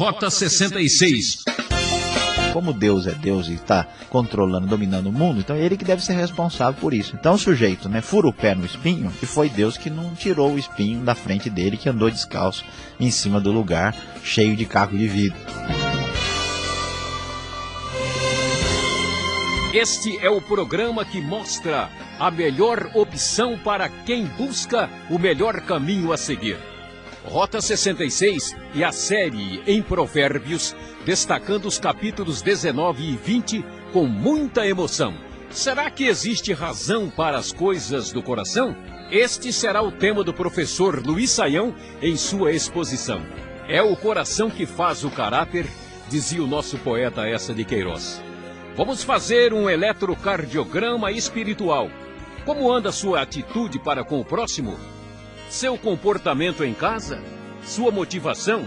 Rota 66. Como Deus é Deus e está controlando, dominando o mundo, então é ele que deve ser responsável por isso. Então o sujeito, fura o pé no espinho, e foi Deus que não tirou o espinho da frente dele, que andou descalço em cima do lugar cheio de caco de vidro. Este é o programa que mostra a melhor opção para quem busca o melhor caminho a seguir. Rota 66 e a série em Provérbios, destacando os capítulos 19 e 20 com muita emoção. Será que existe razão para as coisas do coração? Este será o tema do professor Luiz Saião em sua exposição. É o coração que faz o caráter, dizia o nosso poeta Eça de Queiroz. Vamos fazer um eletrocardiograma espiritual. Como anda sua atitude para com o próximo? Seu comportamento em casa? Sua motivação?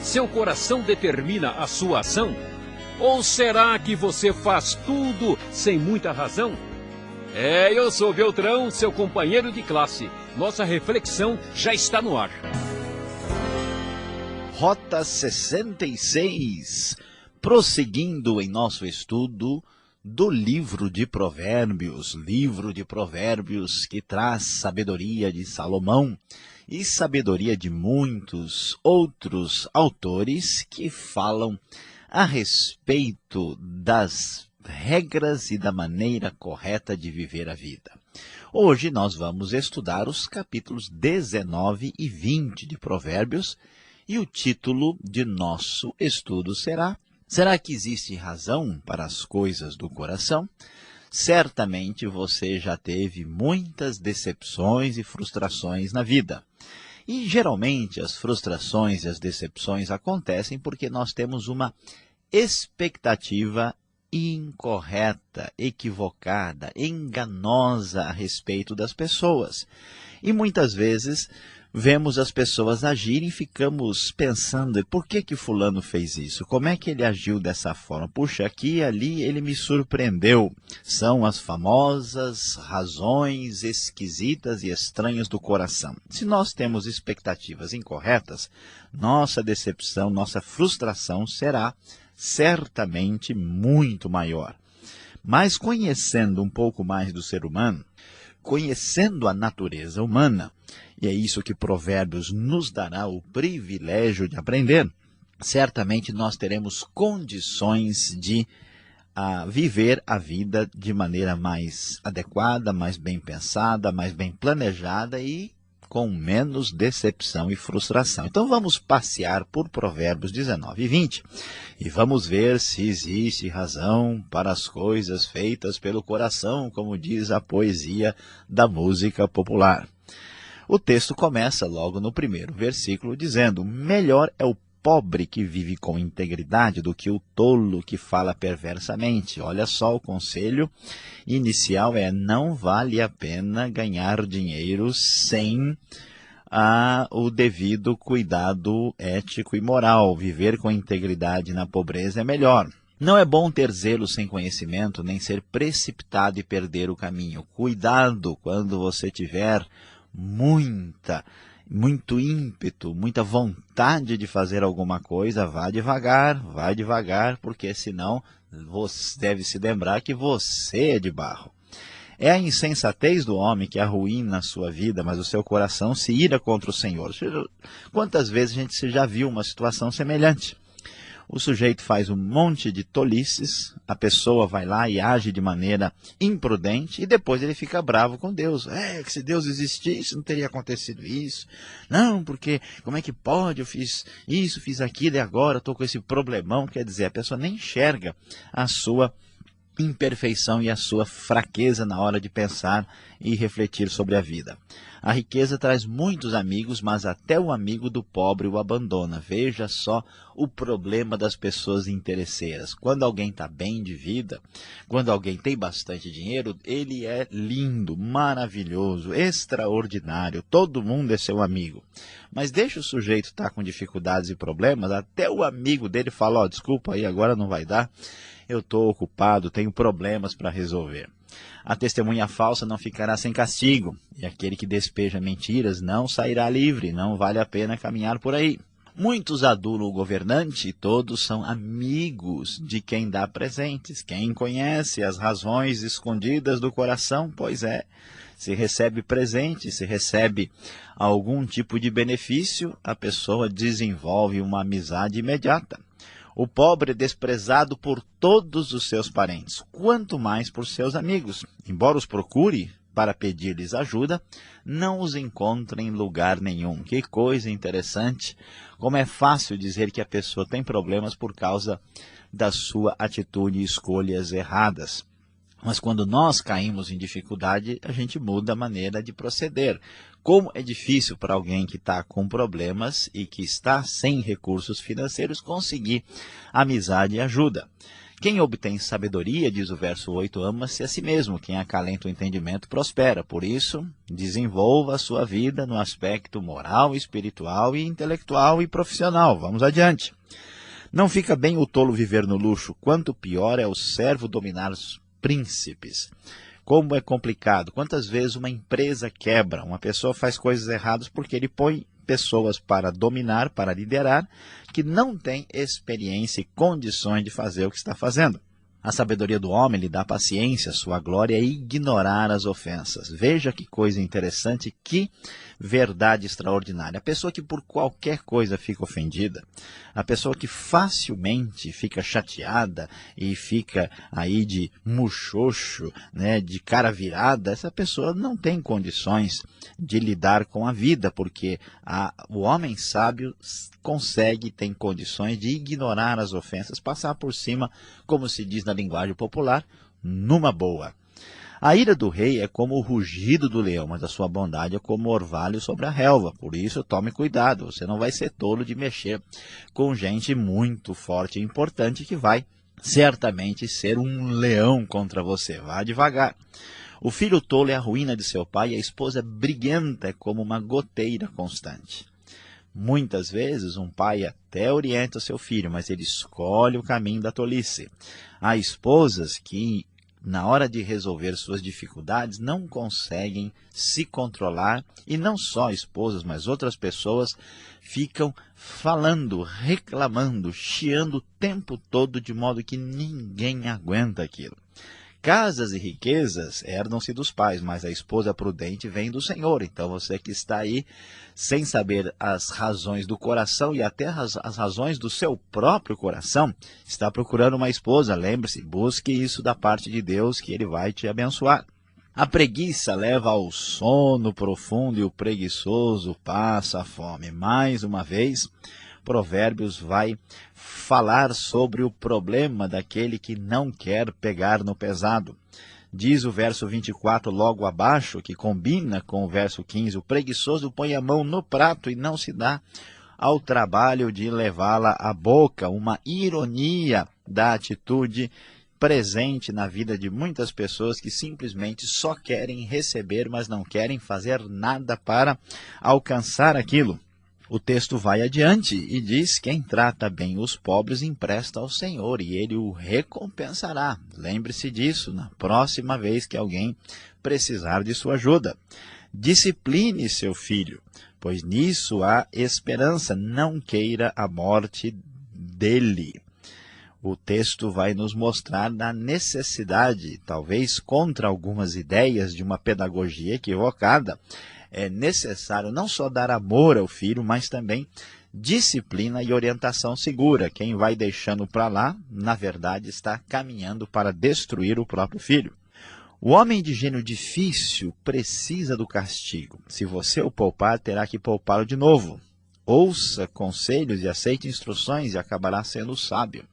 Seu coração determina a sua ação? Ou será que você faz tudo sem muita razão? Eu sou Beltrão, seu companheiro de classe. Nossa reflexão já está no ar. Rota 66. Prosseguindo em nosso estudo do livro de Provérbios que traz sabedoria de Salomão e sabedoria de muitos outros autores que falam a respeito das regras e da maneira correta de viver a vida. Hoje nós vamos estudar os capítulos 19 e 20 de Provérbios e o título de nosso estudo Será que existe razão para as coisas do coração? Certamente você já teve muitas decepções e frustrações na vida. E geralmente as frustrações e as decepções acontecem porque nós temos uma expectativa incorreta, equivocada, enganosa a respeito das pessoas. E muitas vezes vemos as pessoas agirem e ficamos pensando, por que fulano fez isso? Como é que ele agiu dessa forma? Puxa, aqui e ali ele me surpreendeu. São as famosas razões esquisitas e estranhas do coração. Se nós temos expectativas incorretas, nossa decepção, nossa frustração será certamente muito maior. Mas conhecendo um pouco mais do ser humano, conhecendo a natureza humana, e é isso que Provérbios nos dará o privilégio de aprender, certamente nós teremos condições de viver a vida de maneira mais adequada, mais bem pensada, mais bem planejada e com menos decepção e frustração. Então vamos passear por Provérbios 19 e 20 e vamos ver se existe razão para as coisas feitas pelo coração, como diz a poesia da música popular. O texto começa logo no primeiro versículo dizendo: melhor é o pobre que vive com integridade do que o tolo que fala perversamente. Olha só, o conselho inicial não vale a pena ganhar dinheiro sem o devido cuidado ético e moral. Viver com integridade na pobreza é melhor. Não é bom ter zelo sem conhecimento, nem ser precipitado e perder o caminho. Cuidado quando você tiver muito ímpeto, muita vontade de fazer alguma coisa, vá devagar, porque senão você deve se lembrar que você é de barro. É a insensatez do homem que arruína a sua vida, mas o seu coração se ira contra o Senhor. Quantas vezes a gente já viu uma situação semelhante? O sujeito faz um monte de tolices, a pessoa vai lá e age de maneira imprudente e depois ele fica bravo com Deus. Que se Deus existisse não teria acontecido isso. Não, porque como é que pode? Eu fiz isso, fiz aquilo e agora estou com esse problemão. Quer dizer, a pessoa nem enxerga a sua imperfeição e a sua fraqueza na hora de pensar e refletir sobre a vida. A riqueza traz muitos amigos, mas até o amigo do pobre o abandona. Veja só o problema das pessoas interesseiras. Quando alguém está bem de vida, quando alguém tem bastante dinheiro, ele é lindo, maravilhoso, extraordinário. Todo mundo é seu amigo. Mas deixa o sujeito estar com dificuldades e problemas, até o amigo dele fala, desculpa aí, agora não vai dar. Eu estou ocupado, tenho problemas para resolver. A testemunha falsa não ficará sem castigo, e aquele que despeja mentiras não sairá livre, não vale a pena caminhar por aí. Muitos adulam o governante e todos são amigos de quem dá presentes. Quem conhece as razões escondidas do coração, pois é, se recebe presente, se recebe algum tipo de benefício, a pessoa desenvolve uma amizade imediata. O pobre é desprezado por todos os seus parentes, quanto mais por seus amigos. Embora os procure para pedir-lhes ajuda, não os encontra em lugar nenhum. Que coisa interessante, como é fácil dizer que a pessoa tem problemas por causa da sua atitude e escolhas erradas. Mas quando nós caímos em dificuldade, a gente muda a maneira de proceder. Como é difícil para alguém que está com problemas e que está sem recursos financeiros conseguir amizade e ajuda. Quem obtém sabedoria, diz o verso 8, ama-se a si mesmo. Quem acalenta o entendimento prospera. Por isso, desenvolva a sua vida no aspecto moral, espiritual, e intelectual e profissional. Vamos adiante. Não fica bem o tolo viver no luxo, quanto pior é o servo dominar os príncipes. Como é complicado. Quantas vezes uma empresa quebra, uma pessoa faz coisas erradas porque ele põe pessoas para dominar, para liderar, que não têm experiência e condições de fazer o que está fazendo. A sabedoria do homem lhe dá paciência, sua glória é ignorar as ofensas. Veja que coisa interessante, que verdade extraordinária. A pessoa que por qualquer coisa fica ofendida, a pessoa que facilmente fica chateada e fica aí de muxoxo, né, de cara virada, essa pessoa não tem condições de lidar com a vida, porque o homem sábio consegue, tem condições de ignorar as ofensas, passar por cima, como se diz na linguagem popular, numa boa. A ira do rei é como o rugido do leão, mas a sua bondade é como o orvalho sobre a relva. Por isso, tome cuidado, você não vai ser tolo de mexer com gente muito forte e importante que vai certamente ser um leão contra você. Vá devagar. O filho tolo é a ruína de seu pai e a esposa briguenta é como uma goteira constante. Muitas vezes um pai até orienta seu filho, mas ele escolhe o caminho da tolice. Há esposas que, na hora de resolver suas dificuldades, não conseguem se controlar, e não só esposas, mas outras pessoas ficam falando, reclamando, chiando o tempo todo, de modo que ninguém aguenta aquilo. Casas e riquezas herdam-se dos pais, mas a esposa prudente vem do Senhor. Então você que está aí sem saber as razões do coração e até as razões do seu próprio coração, está procurando uma esposa. Lembre-se, busque isso da parte de Deus, que Ele vai te abençoar. A preguiça leva ao sono profundo e o preguiçoso passa a fome. Mais uma vez, Provérbios vai falar sobre o problema daquele que não quer pegar no pesado. Diz o verso 24 logo abaixo, que combina com o verso 15, o preguiçoso põe a mão no prato e não se dá ao trabalho de levá-la à boca. Uma ironia da atitude presente na vida de muitas pessoas que simplesmente só querem receber, mas não querem fazer nada para alcançar aquilo. O texto vai adiante e diz: quem trata bem os pobres empresta ao Senhor e Ele o recompensará. Lembre-se disso na próxima vez que alguém precisar de sua ajuda. Discipline seu filho, pois nisso há esperança. Não queira a morte dele. O texto vai nos mostrar a necessidade, talvez contra algumas ideias de uma pedagogia equivocada, é necessário não só dar amor ao filho, mas também disciplina e orientação segura. Quem vai deixando para lá, na verdade, está caminhando para destruir o próprio filho. O homem de gênio difícil precisa do castigo. Se você o poupar, terá que poupá-lo de novo. Ouça conselhos e aceite instruções e acabará sendo sábio.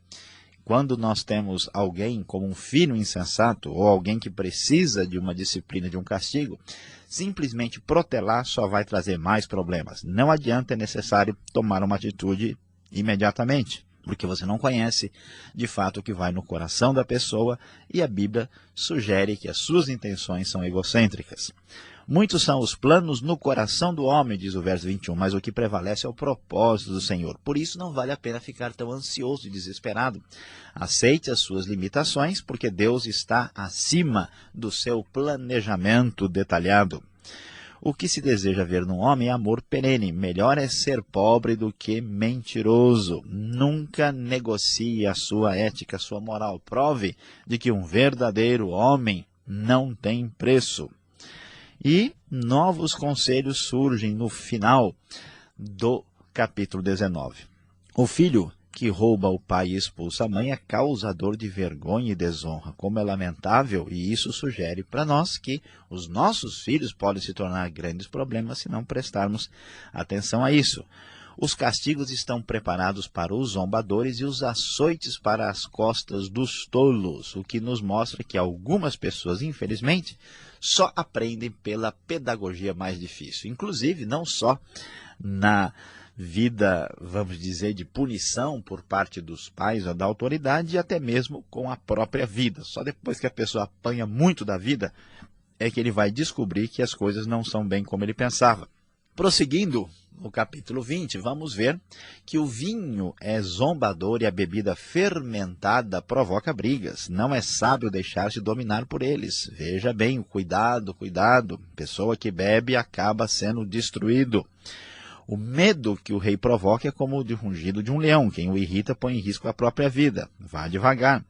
Quando nós temos alguém como um filho insensato ou alguém que precisa de uma disciplina, de um castigo, simplesmente protelar só vai trazer mais problemas. Não adianta, é necessário tomar uma atitude imediatamente, porque você não conhece de fato o que vai no coração da pessoa e a Bíblia sugere que as suas intenções são egocêntricas. Muitos são os planos no coração do homem, diz o verso 21, mas o que prevalece é o propósito do Senhor. Por isso não vale a pena ficar tão ansioso e desesperado. Aceite as suas limitações, porque Deus está acima do seu planejamento detalhado. O que se deseja ver num homem é amor perene. Melhor é ser pobre do que mentiroso. Nunca negocie a sua ética, a sua moral. Prove de que um verdadeiro homem não tem preço. E novos conselhos surgem no final do capítulo 19. O filho que rouba o pai e expulsa a mãe é causador de vergonha e desonra. Como é lamentável, e isso sugere para nós que os nossos filhos podem se tornar grandes problemas se não prestarmos atenção a isso. Os castigos estão preparados para os zombadores e os açoites para as costas dos tolos, o que nos mostra que algumas pessoas, infelizmente, só aprendem pela pedagogia mais difícil. Inclusive, não só na vida, vamos dizer, de punição por parte dos pais ou da autoridade, e até mesmo com a própria vida. Só depois que a pessoa apanha muito da vida é que ele vai descobrir que as coisas não são bem como ele pensava. Prosseguindo no capítulo 20, vamos ver que o vinho é zombador e a bebida fermentada provoca brigas. Não é sábio deixar-se dominar por eles. Veja bem, cuidado, cuidado. Pessoa que bebe acaba sendo destruído. O medo que o rei provoca é como o de rugido de um leão. Quem o irrita põe em risco a própria vida. Vá devagar.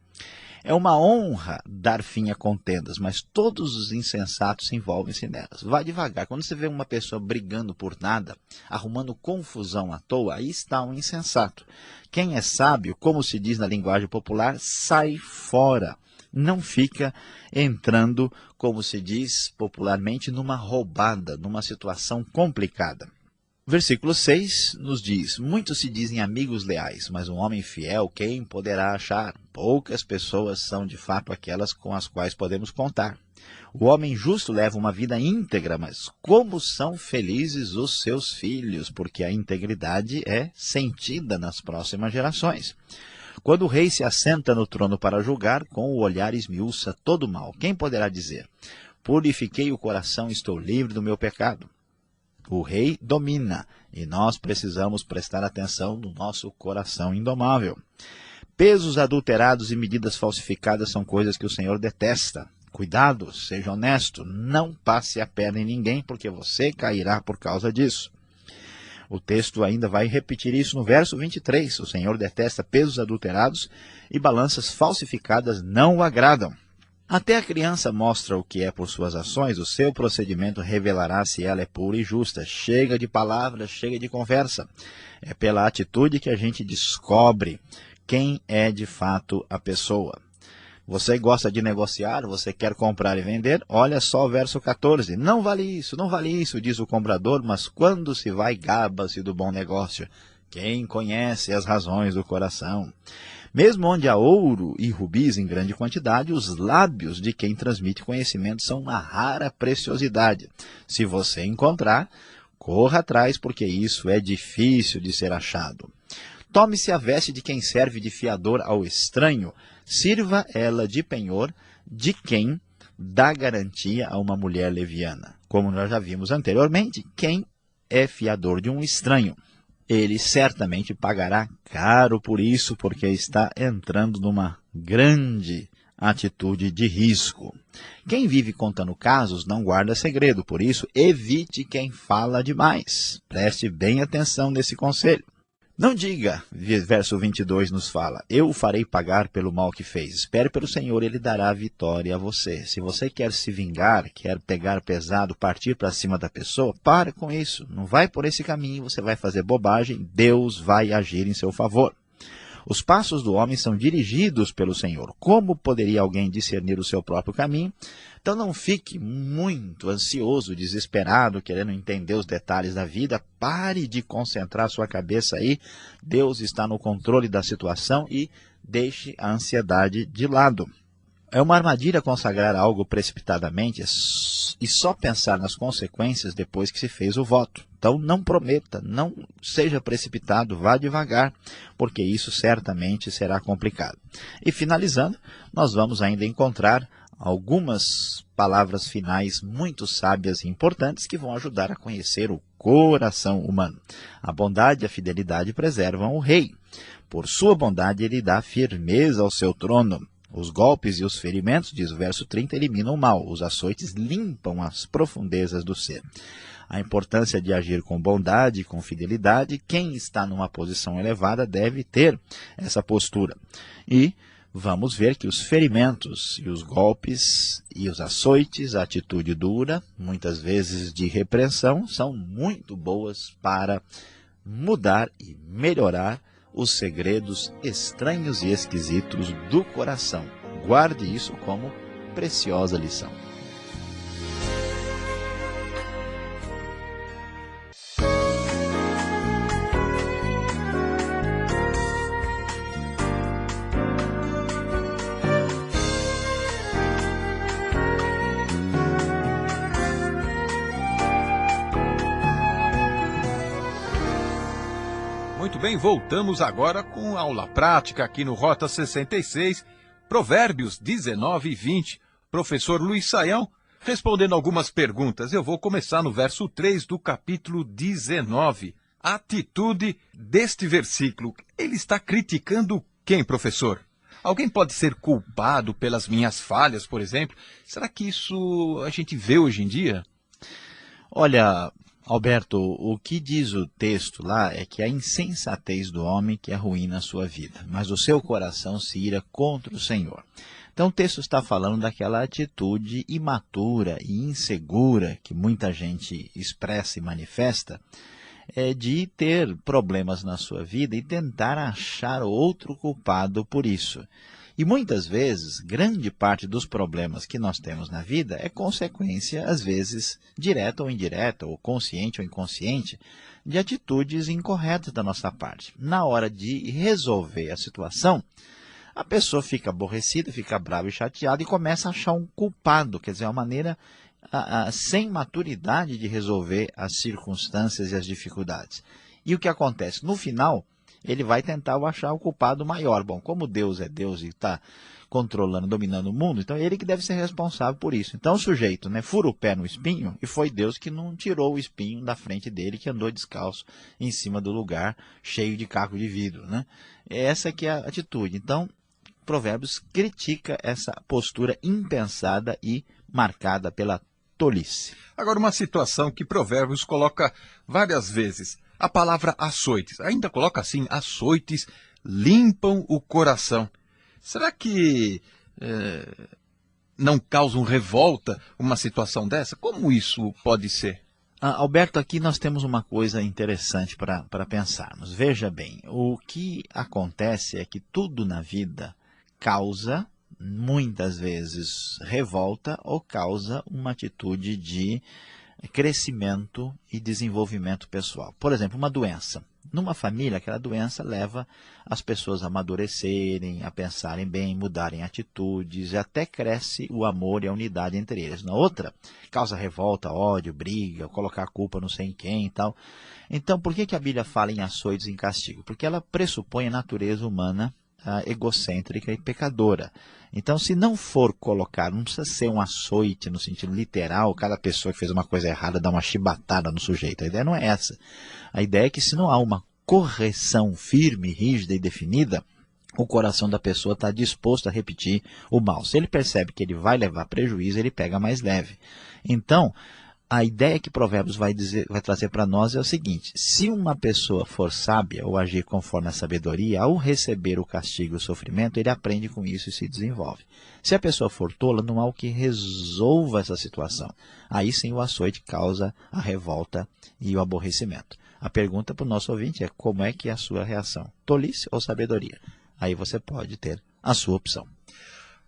É uma honra dar fim a contendas, mas todos os insensatos se envolvem-se nelas. Vá devagar. Quando você vê uma pessoa brigando por nada, arrumando confusão à toa, aí está um insensato. Quem é sábio, como se diz na linguagem popular, sai fora. Não fica entrando, como se diz popularmente, numa roubada, numa situação complicada. Versículo 6 nos diz, muitos se dizem amigos leais, mas um homem fiel quem poderá achar? Poucas pessoas são de fato aquelas com as quais podemos contar. O homem justo leva uma vida íntegra, mas como são felizes os seus filhos, porque a integridade é sentida nas próximas gerações. Quando o rei se assenta no trono para julgar, com o olhar esmiuça todo o mal. Quem poderá dizer, purifiquei o coração e estou livre do meu pecado? O rei domina e nós precisamos prestar atenção no nosso coração indomável. Pesos adulterados e medidas falsificadas são coisas que o Senhor detesta. Cuidado, seja honesto, não passe a perna em ninguém, porque você cairá por causa disso. O texto ainda vai repetir isso no verso 23. O Senhor detesta pesos adulterados e balanças falsificadas não o agradam. Até a criança mostra o que é por suas ações, o seu procedimento revelará se ela é pura e justa. Chega de palavras, chega de conversa. É pela atitude que a gente descobre quem é de fato a pessoa. Você gosta de negociar, você quer comprar e vender? Olha só o verso 14. Não vale isso, diz o comprador, mas quando se vai, gaba-se do bom negócio. Quem conhece as razões do coração? Mesmo onde há ouro e rubis em grande quantidade, os lábios de quem transmite conhecimento são uma rara preciosidade. Se você encontrar, corra atrás, porque isso é difícil de ser achado. Tome-se a veste de quem serve de fiador ao estranho, sirva ela de penhor de quem dá garantia a uma mulher leviana. Como nós já vimos anteriormente, quem é fiador de um estranho? Ele certamente pagará caro por isso, porque está entrando numa grande atitude de risco. Quem vive contando casos não guarda segredo, por isso evite quem fala demais. Preste bem atenção nesse conselho. Não diga, verso 22 nos fala, eu o farei pagar pelo mal que fez. Espere pelo Senhor, ele dará vitória a você. Se você quer se vingar, quer pegar pesado, partir para cima da pessoa, pare com isso. Não vai por esse caminho, você vai fazer bobagem, Deus vai agir em seu favor. Os passos do homem são dirigidos pelo Senhor. Como poderia alguém discernir o seu próprio caminho? Então não fique muito ansioso, desesperado, querendo entender os detalhes da vida. Pare de concentrar sua cabeça aí. Deus está no controle da situação e deixe a ansiedade de lado. É uma armadilha consagrar algo precipitadamente e só pensar nas consequências depois que se fez o voto. Então não prometa, não seja precipitado, vá devagar, porque isso certamente será complicado. E finalizando, nós vamos ainda encontrar algumas palavras finais muito sábias e importantes que vão ajudar a conhecer o coração humano. A bondade e a fidelidade preservam o rei. Por sua bondade ele dá firmeza ao seu trono. Os golpes e os ferimentos, diz o verso 30, eliminam o mal. Os açoites limpam as profundezas do ser. A importância de agir com bondade e com fidelidade, quem está numa posição elevada deve ter essa postura. E vamos ver que os ferimentos e os golpes e os açoites, a atitude dura, muitas vezes de repreensão, são muito boas para mudar e melhorar os segredos estranhos e esquisitos do coração. Guarde isso como preciosa lição. Muito bem, voltamos agora com aula prática aqui no Rota 66, Provérbios 19 e 20. Professor Luiz Saião, respondendo algumas perguntas. Eu vou começar no verso 3 do capítulo 19. A atitude deste versículo, ele está criticando quem, professor? Alguém pode ser culpado pelas minhas falhas, por exemplo? Será que isso a gente vê hoje em dia? Olha, Alberto, o que diz o texto lá é que a insensatez do homem que arruína a sua vida, mas o seu coração se ira contra o Senhor. Então o texto está falando daquela atitude imatura e insegura que muita gente expressa e manifesta, de ter problemas na sua vida e tentar achar outro culpado por isso. E muitas vezes, grande parte dos problemas que nós temos na vida é consequência, às vezes, direta ou indireta, ou consciente ou inconsciente, de atitudes incorretas da nossa parte. Na hora de resolver a situação, a pessoa fica aborrecida, fica brava e chateada e começa a achar um culpado, quer dizer, uma maneira sem maturidade de resolver as circunstâncias e as dificuldades. E o que acontece? No final, ele vai tentar achar o culpado maior. Bom, como Deus é Deus e está controlando, dominando o mundo, então é ele que deve ser responsável por isso. Então o sujeito, fura o pé no espinho e foi Deus que não tirou o espinho da frente dele, que andou descalço em cima do lugar cheio de caco de vidro. Essa que é a atitude. Então, Provérbios critica essa postura impensada e marcada pela tolice. Agora, uma situação que Provérbios coloca várias vezes. A palavra açoites, ainda coloca assim, açoites limpam o coração. Será que não causam revolta uma situação dessa? Como isso pode ser? Alberto, aqui nós temos uma coisa interessante para pensarmos. Veja bem, o que acontece é que tudo na vida causa, muitas vezes, revolta ou causa uma atitude de crescimento e desenvolvimento pessoal. Por exemplo, uma doença. Numa família, aquela doença leva as pessoas a amadurecerem, a pensarem bem, mudarem atitudes, e até cresce o amor e a unidade entre eles. Na outra, causa revolta, ódio, briga, colocar a culpa não sei em quem e tal. Então, por que a Bíblia fala em açoites e em castigo? Porque ela pressupõe a natureza humana egocêntrica e pecadora. Então, se não for colocar, não precisa ser um açoite no sentido literal, cada pessoa que fez uma coisa errada dá uma chibatada no sujeito. A ideia não é essa. A ideia é que se não há uma correção firme, rígida e definida, o coração da pessoa está disposto a repetir o mal. Se ele percebe que ele vai levar prejuízo, ele pega mais leve. Então, a ideia que Provérbios vai trazer para nós é o seguinte: se uma pessoa for sábia ou agir conforme a sabedoria, ao receber o castigo e o sofrimento, ele aprende com isso e se desenvolve. Se a pessoa for tola, não há o que resolva essa situação. Aí sim o açoite causa a revolta e o aborrecimento. A pergunta para o nosso ouvinte é: como é que é a sua reação? Tolice ou sabedoria? Aí você pode ter a sua opção.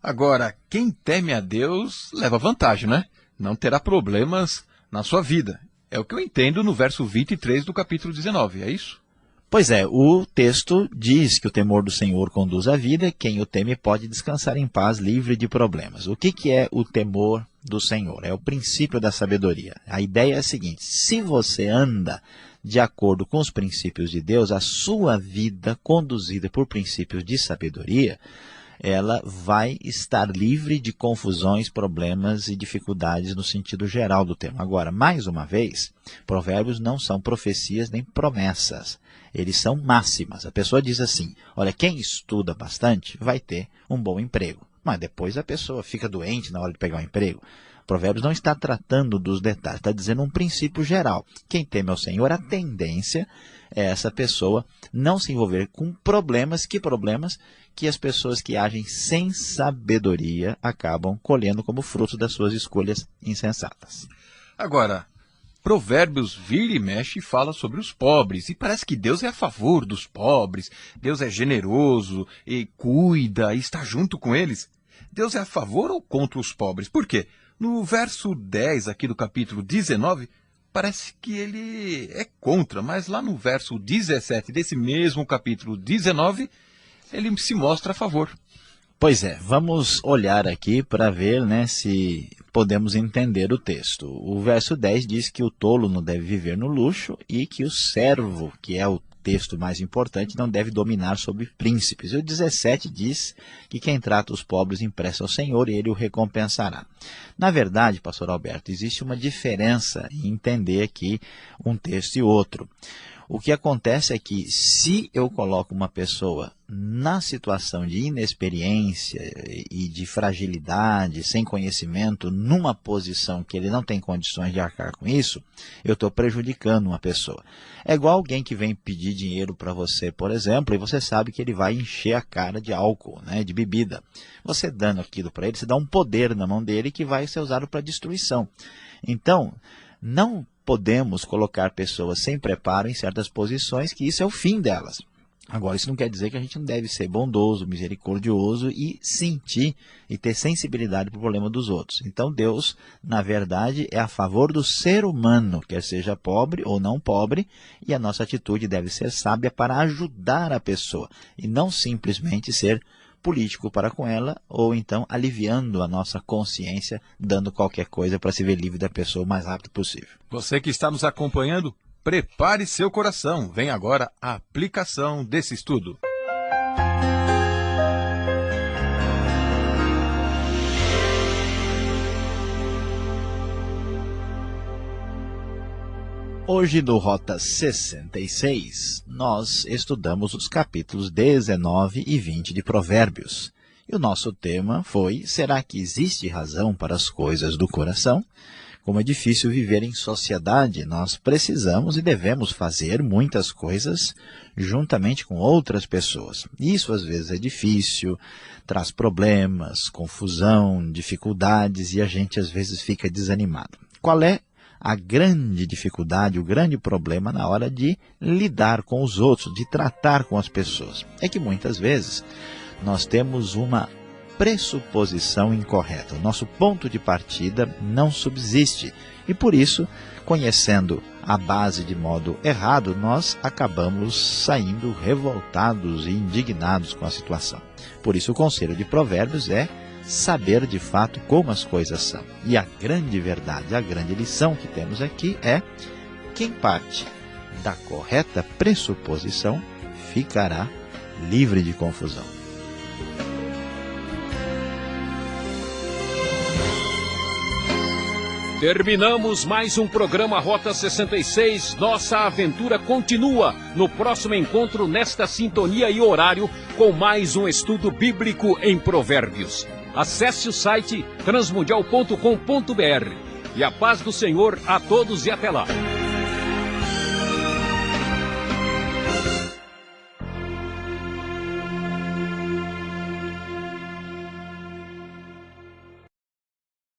Agora, quem teme a Deus leva vantagem, né? Não terá problemas na sua vida. É o que eu entendo no verso 23 do capítulo 19, é isso? Pois é, o texto diz que o temor do Senhor conduz à vida, quem o teme pode descansar em paz, livre de problemas. O que é o temor do Senhor? É o princípio da sabedoria. A ideia é a seguinte: se você anda de acordo com os princípios de Deus, a sua vida conduzida por princípios de sabedoria, ela vai estar livre de confusões, problemas e dificuldades no sentido geral do termo. Agora, mais uma vez, provérbios não são profecias nem promessas. Eles são máximas. A pessoa diz assim: olha, quem estuda bastante vai ter um bom emprego. mas depois a pessoa fica doente na hora de pegar um emprego. Provérbios não está tratando dos detalhes, está dizendo um princípio geral. Quem teme ao Senhor, a tendência é essa pessoa não se envolver com problemas. Que problemas? Que as pessoas que agem sem sabedoria acabam colhendo como fruto das suas escolhas insensatas. Agora, Provérbios vira e mexe e fala sobre os pobres. E parece que Deus é a favor dos pobres. Deus é generoso e cuida e está junto com eles. Deus é a favor ou contra os pobres? Por quê? No verso 10 aqui do capítulo 19, parece que ele é contra, mas lá no verso 17 desse mesmo capítulo 19, ele se mostra a favor. Pois é, vamos olhar aqui para ver, se podemos entender o texto. O verso 10 diz que o tolo não deve viver no luxo e que o servo, que é o texto mais importante, não deve dominar sobre príncipes. E o 17 diz que quem trata os pobres empresta ao Senhor e ele o recompensará. Na verdade, pastor Alberto, existe uma diferença em entender aqui um texto e outro. O que acontece é que se eu coloco uma pessoa na situação de inexperiência e de fragilidade, sem conhecimento, numa posição que ele não tem condições de arcar com isso, eu estou prejudicando uma pessoa. É igual alguém que vem pedir dinheiro para você, por exemplo, e você sabe que ele vai encher a cara de álcool, de bebida. Você dando aquilo para ele, você dá um poder na mão dele que vai ser usado para destruição. Então, não podemos colocar pessoas sem preparo em certas posições, que isso é o fim delas. Agora, isso não quer dizer que a gente não deve ser bondoso, misericordioso e sentir e ter sensibilidade para o problema dos outros. Então, Deus, na verdade, é a favor do ser humano, quer seja pobre ou não pobre, e a nossa atitude deve ser sábia para ajudar a pessoa e não simplesmente ser político para com ela, ou então aliviando a nossa consciência, dando qualquer coisa para se ver livre da pessoa o mais rápido possível. Você que está nos acompanhando, prepare seu coração. Vem agora a aplicação desse estudo. Hoje, no Rota 66, nós estudamos os capítulos 19 e 20 de Provérbios. E o nosso tema foi: será que existe razão para as coisas do coração? Como é difícil viver em sociedade, nós precisamos e devemos fazer muitas coisas juntamente com outras pessoas. Isso às vezes é difícil, traz problemas, confusão, dificuldades e a gente às vezes fica desanimado. Qual é a grande dificuldade, o grande problema na hora de lidar com os outros, de tratar com as pessoas? É que muitas vezes nós temos uma pressuposição incorreta. O nosso ponto de partida não subsiste e por isso, conhecendo a base de modo errado, nós acabamos saindo revoltados e indignados com a situação. Por isso o conselho de Provérbios é saber de fato como as coisas são. E a grande verdade, a grande lição que temos aqui é: quem parte da correta pressuposição ficará livre de confusão. Terminamos mais um programa Rota 66. Nossa aventura continua no próximo encontro, nesta sintonia e horário, com mais um estudo bíblico em Provérbios. Acesse o site transmundial.com.br. E a paz do Senhor a todos e até lá.